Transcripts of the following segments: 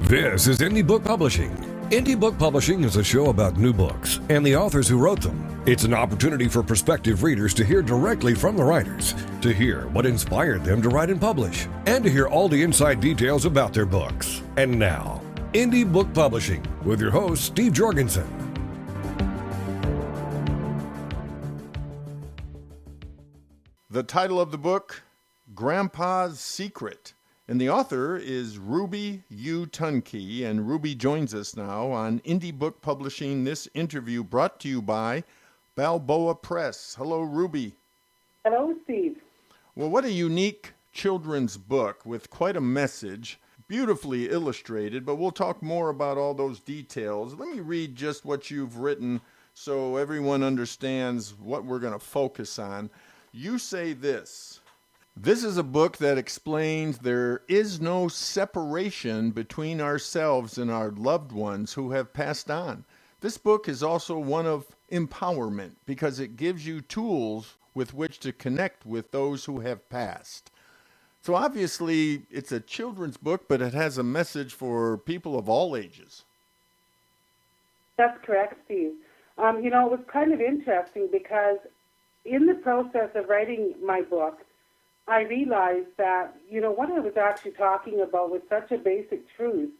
This is Indie Book Publishing. Indie Book Publishing is a show about new books and the authors who wrote them. It's an opportunity for prospective readers to hear directly from the writers, to hear what inspired them to write and publish, and to hear all the inside details about their books. And now, Indie Book Publishing with your host, Steve Jorgenson. The title of the book, Grandpa's Secret. And the author is Ruby U Tunke, and Ruby joins us now on Indie Book Publishing. This interview brought to you by Balboa Press. Hello, Ruby. Hello, Steve. Well, what a unique children's book with quite a message, beautifully illustrated, but we'll talk more about all those details. Let me read just what you've written so everyone understands what we're going to focus on. You say this: "This is a book that explains there is no separation between ourselves and our loved ones who have passed on. This book is also one of empowerment because it gives you tools with which to connect with those who have passed." So obviously it's a children's book, but it has a message for people of all ages. That's correct, Steve. It was kind of interesting because in the process of writing my book, I realized that, what I was actually talking about was such a basic truth,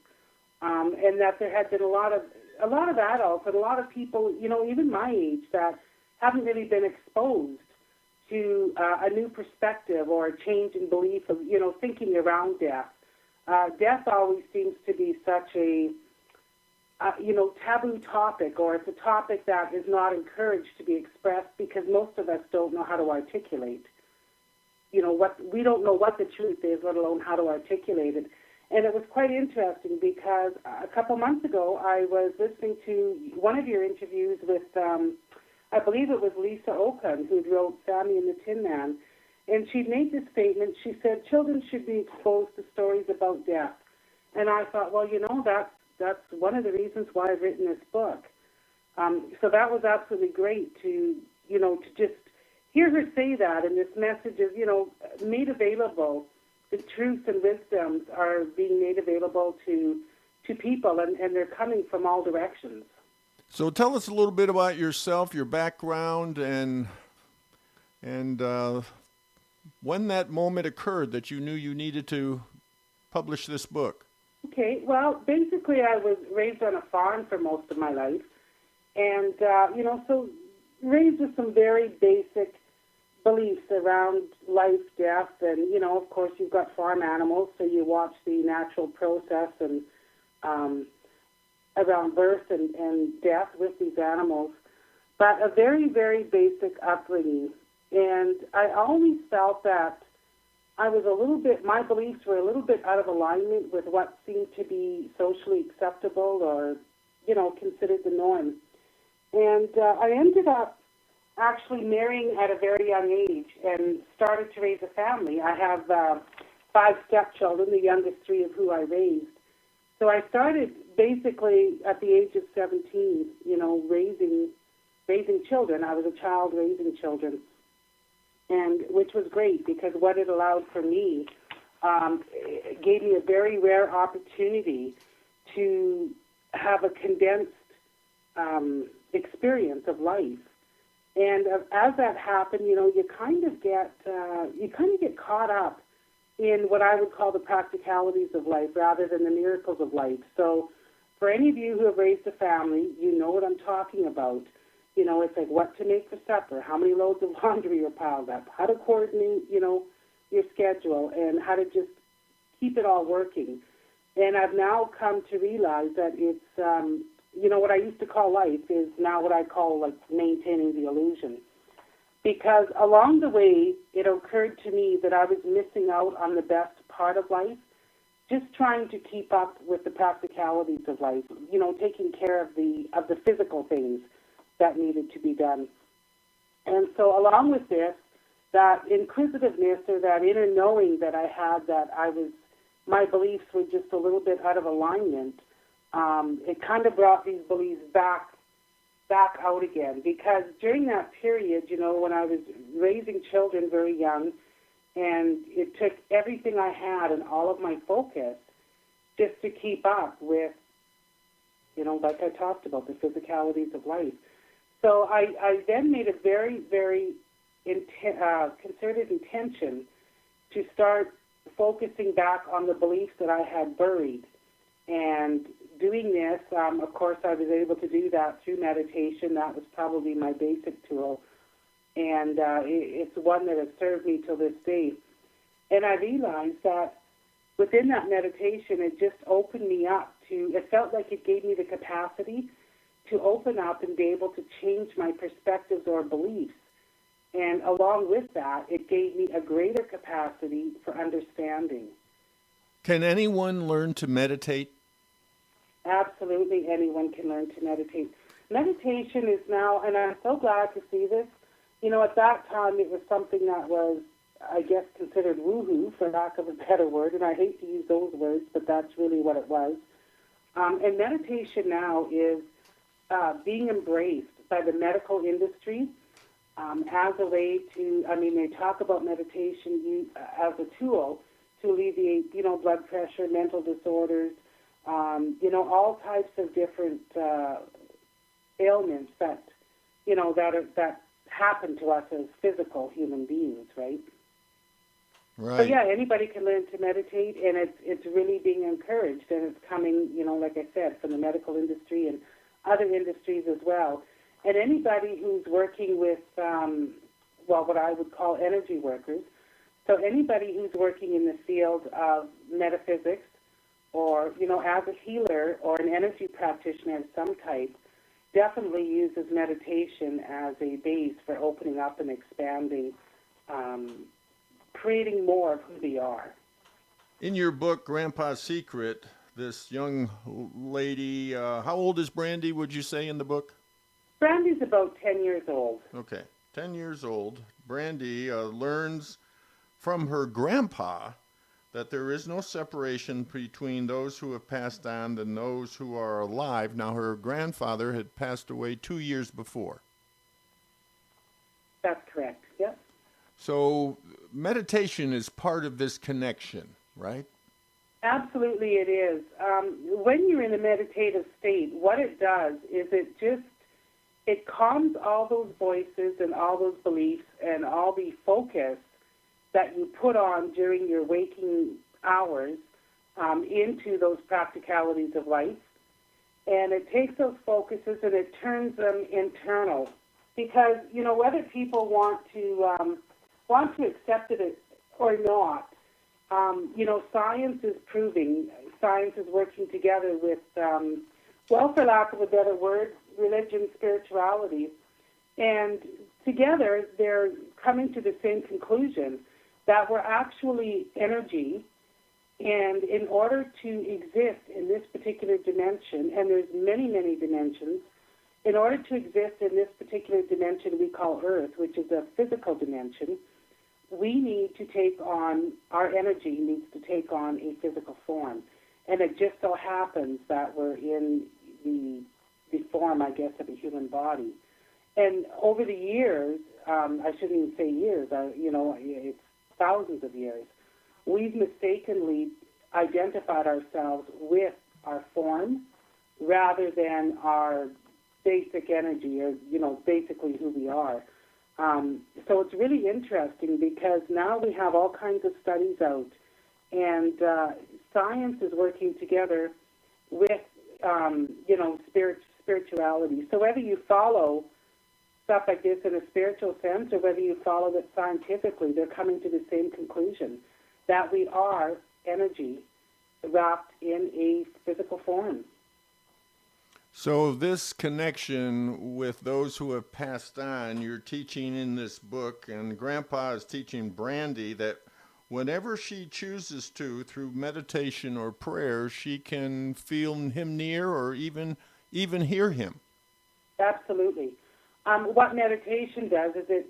and that there had been a lot of adults and a lot of people, even my age, that haven't really been exposed to a new perspective or a change in belief of, thinking around death. Death always seems to be such a, taboo topic, or it's a topic that is not encouraged to be expressed because most of us don't know how to articulate. We don't know what the truth is, let alone how to articulate it. And it was quite interesting because a couple months ago I was listening to one of your interviews with, I believe it was Lisa Oakland, who wrote Sammy and the Tin Man, and she made this statement. She said, children should be exposed to stories about death. And I thought, well, that's one of the reasons why I've written this book. So that was absolutely great to just hear her say that, and this message is, made available. The truths and wisdoms are being made available to people, and they're coming from all directions. So tell us a little bit about yourself, your background, and when that moment occurred that you knew you needed to publish this book. Okay, well, basically I was raised on a farm for most of my life, and, so raised with some very basic beliefs around life, death, and, of course, you've got farm animals, so you watch the natural process and around birth and death with these animals, but a very, very basic upbringing. And I always felt that my beliefs were a little bit out of alignment with what seemed to be socially acceptable or, considered the norm. And I ended up actually marrying at a very young age and started to raise a family. I have 5 stepchildren, the youngest 3 of who I raised. So I started basically at the age of 17, raising children. I was a child raising children, and which was great because what it allowed for me, it gave me a very rare opportunity to have a condensed experience of life. And as that happened, you kind of get caught up in what I would call the practicalities of life rather than the miracles of life. So for any of you who have raised a family, you know what I'm talking about. It's like what to make for supper, how many loads of laundry are piled up, how to coordinate, your schedule, and how to just keep it all working. And I've now come to realize that it's, what I used to call life is now what I call like maintaining the illusion. Because along the way, it occurred to me that I was missing out on the best part of life, just trying to keep up with the practicalities of life, taking care of the physical things that needed to be done. And so along with this, that inquisitiveness or that inner knowing that I had that my beliefs were just a little bit out of alignment, it kind of brought these beliefs back out again. Because during that period, when I was raising children very young, and it took everything I had and all of my focus just to keep up with, like I talked about, the physicalities of life. So I then made a very, very concerted intention to start focusing back on the beliefs that I had buried. And doing this, of course, I was able to do that through meditation. That was probably my basic tool. And it's one that has served me till this day. And I realized that within that meditation, it just opened me up to, it felt like it gave me the capacity to open up and be able to change my perspectives or beliefs. And along with that, it gave me a greater capacity for understanding. Can anyone learn to meditate? Absolutely, anyone can learn to meditate. Meditation is now, and I'm so glad to see this, at that time it was something that was, I guess, considered woo-hoo, for lack of a better word, and I hate to use those words, but that's really what it was. And meditation now is being embraced by the medical industry as a way to, they talk about meditation as a tool to alleviate, blood pressure, mental disorders, all types of different ailments that, that happen to us as physical human beings, right? Right. So yeah, anybody can learn to meditate, and it's really being encouraged, and it's coming, like I said, from the medical industry and other industries as well. And anybody who's working with, what I would call energy workers, so anybody who's working in the field of metaphysics, or, as a healer or an energy practitioner of some type, definitely uses meditation as a base for opening up and expanding, creating more of who they are. In your book, Grandpa's Secret, this young lady, how old is Brandy, would you say, in the book? Brandy's about 10 years old. Okay, 10 years old. Brandy learns from her grandpa that there is no separation between those who have passed on and those who are alive. Now, her grandfather had passed away 2 years before. That's correct, yep. So meditation is part of this connection, right? Absolutely it is. When you're in a meditative state, what it does is it calms all those voices and all those beliefs and all the focus that you put on during your waking hours into those practicalities of life. And it takes those focuses and it turns them internal. Because, whether people want to accept it or not, science is working together with, for lack of a better word, religion, spirituality. And together they're coming to the same conclusion, that we're actually energy, and in order to exist in this particular dimension, and there's many, many dimensions, in order to exist in this particular dimension we call Earth, which is a physical dimension, our energy needs to take on a physical form. And it just so happens that we're in the form, I guess, of a human body. And over the years, I shouldn't even say years, it's thousands of years, we've mistakenly identified ourselves with our form rather than our basic energy, or, basically who we are. So it's really interesting because now we have all kinds of studies out, and science is working together with, spirituality. So whether you follow stuff like this in a spiritual sense or whether you follow it scientifically, they're coming to the same conclusion, that we are energy wrapped in a physical form. So this connection with those who have passed on, you're teaching in this book, and Grandpa is teaching Brandy that whenever she chooses to, through meditation or prayer, she can feel him near or even hear him. Absolutely. What meditation does is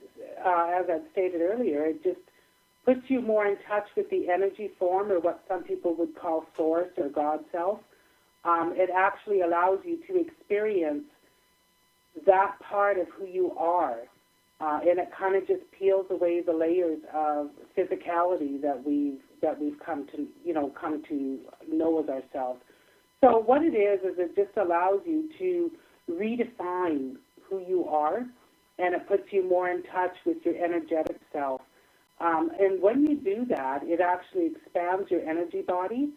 as I've stated earlier, it just puts you more in touch with the energy form, or what some people would call source or God self. It actually allows you to experience that part of who you are, and it kind of just peels away the layers of physicality that we've that we've come to know as ourselves. So what it is it just allows you to redefine who you are, and it puts you more in touch with your energetic self. And when you do that, it actually expands your energy body,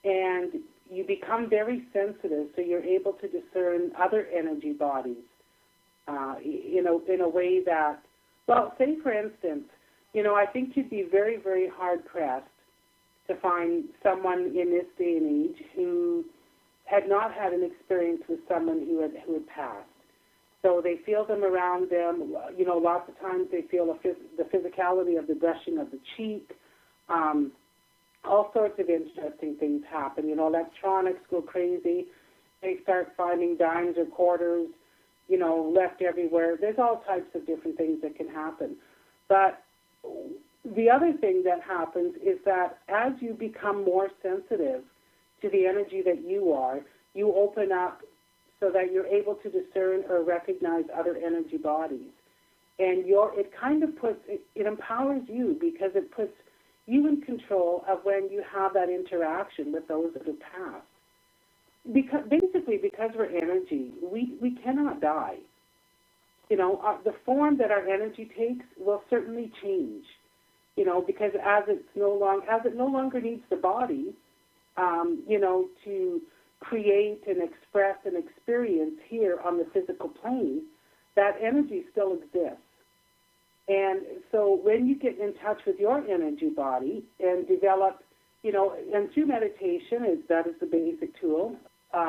and you become very sensitive, so you're able to discern other energy bodies in a way that, well, say for instance, I think you'd be very, very hard-pressed to find someone in this day and age who had not had an experience with someone who had passed. So they feel them around them. Lots of times they feel the physicality of the brushing of the cheek. All sorts of interesting things happen. Electronics go crazy. They start finding dimes or quarters, left everywhere. There's all types of different things that can happen. But the other thing that happens is that as you become more sensitive to the energy that you are, you open up so that you're able to discern or recognize other energy bodies. And it empowers you, because it puts you in control of when you have that interaction with those that have passed. Because we're energy, we cannot die. The form that our energy takes will certainly change. Because as it no longer needs the body, to create and express and experience here on the physical plane, that energy still exists. And so when you get in touch with your energy body and develop, and through meditation, that is the basic tool,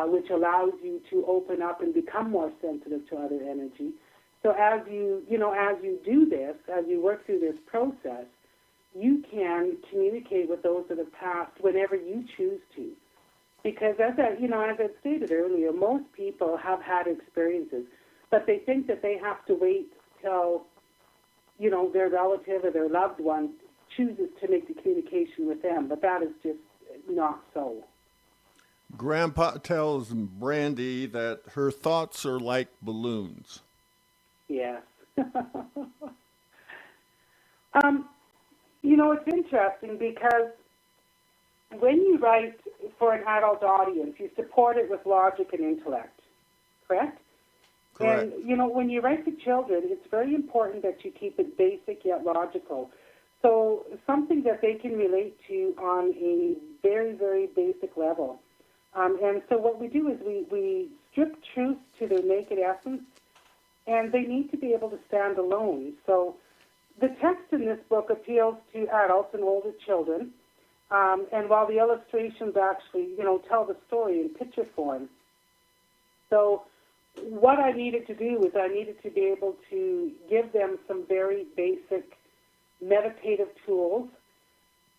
which allows you to open up and become more sensitive to other energy. So as you do this, as you work through this process, you can communicate with those that have passed whenever you choose to. Because as I stated earlier, most people have had experiences, but they think that they have to wait till, their relative or their loved one chooses to make the communication with them. But that is just not so. Grandpa tells Brandy that her thoughts are like balloons. Yes. It's interesting because when you write for an adult audience, you support it with logic and intellect, correct? Correct. And, when you write to children, it's very important that you keep it basic yet logical. So something that they can relate to on a very, very basic level. And so what we do is we strip truth to their naked essence, and they need to be able to stand alone. So the text in this book appeals to adults and older children, and while the illustrations actually, tell the story in picture form. So what I needed to do is I needed to be able to give them some very basic meditative tools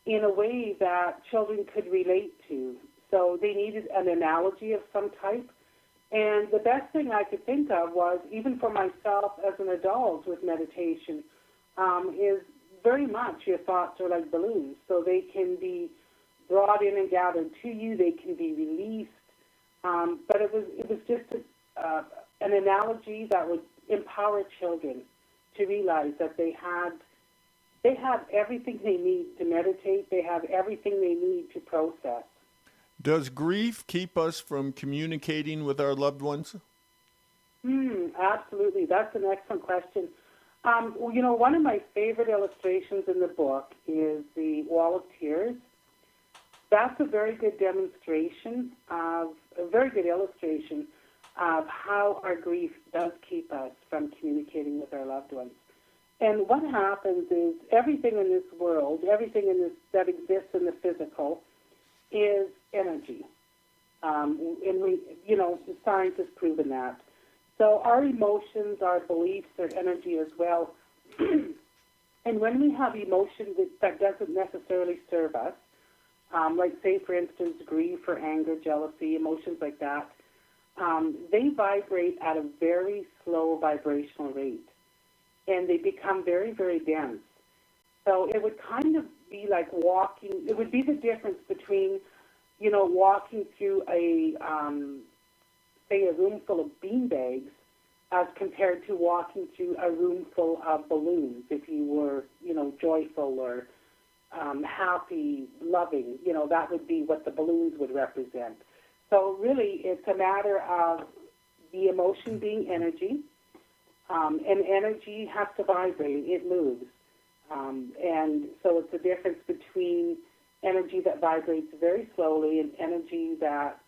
in a way that children could relate to. So they needed an analogy of some type. And the best thing I could think of was, even for myself as an adult with meditation, is very much your thoughts are like balloons. So they can be brought in and gathered to you. They can be released. But it was just an analogy that would empower children to realize that they have everything they need to meditate. They have everything they need to process. Does grief keep us from communicating with our loved ones? Absolutely. That's an excellent question. One of my favorite illustrations in the book is the Wall of Tears. That's a very good illustration of how our grief does keep us from communicating with our loved ones. And what happens is everything in this world, that exists in the physical, is energy. And the science has proven that. So our emotions, our beliefs are energy as well. And when we have emotion that doesn't necessarily serve us, like say, for instance, grief or anger, jealousy, emotions like that, they vibrate at a very slow vibrational rate. And they become very, very dense. So it would kind of be like walking. It would be the difference between, walking through a room full of beanbags as compared to walking through a room full of balloons, if you were, joyful or happy, loving. That would be what the balloons would represent. So really, it's a matter of the emotion being energy, and energy has to vibrate. It moves. And so it's a difference between energy that vibrates very slowly and energy that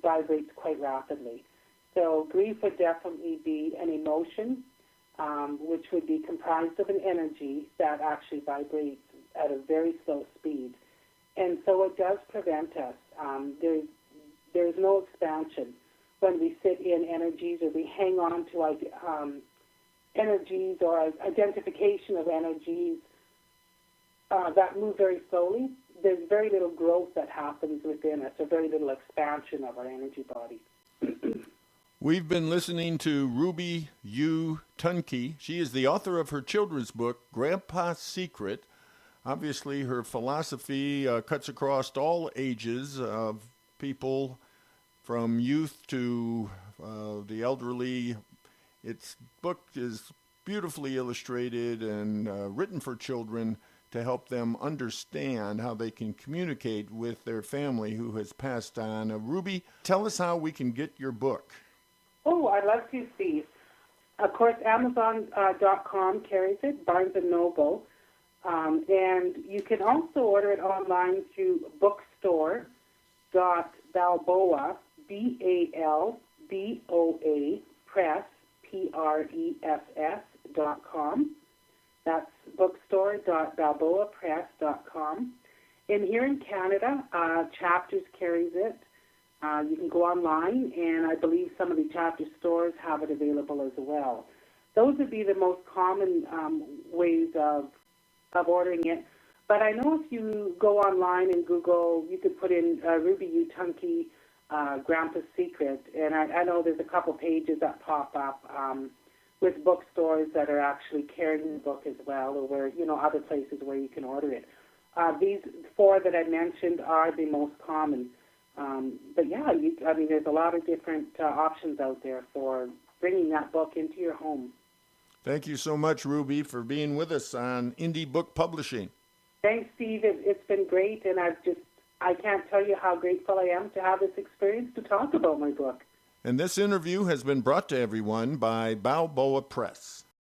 vibrates quite rapidly. So grief would definitely be an emotion, which would be comprised of an energy that actually vibrates at a very slow speed. And so it does prevent us. There's no expansion when we sit in energies or we hang on to energies or identification of energies that move very slowly. There's very little growth that happens within us, or very little expansion of our energy body. We've been listening to Ruby U Tunke. She is the author of her children's book, Grandpa's Secret. Obviously, her philosophy cuts across all ages of people, from youth to the elderly. Its book is beautifully illustrated and written for children to help them understand how they can communicate with their family who has passed on. Ruby, tell us how we can get your book. Oh, I'd love to, Steve. Of course, Amazon.com carries it, Barnes & Noble. And you can also order it online through bookstore.balboa, BALBOA, Press, PRESS.com. That's bookstore.balboapress.com. And here in Canada, Chapters carries it. You can go online, and I believe some of the Chapter stores have it available as well. Those would be the most common ways of ordering it. But I know if you go online and Google, you could put in Ruby U Tunke, Grandpa's Secret, and I know there's a couple pages that pop up with bookstores that are actually carrying the book as well, or where, other places where you can order it. These four that I mentioned are the most common. But yeah, there's a lot of different options out there for bringing that book into your home. Thank you so much, Ruby, for being with us on Indie Book Publishing. Thanks, Steve. It's been great, and I can't tell you how grateful I am to have this experience to talk about my book. And this interview has been brought to everyone by Balboa Press.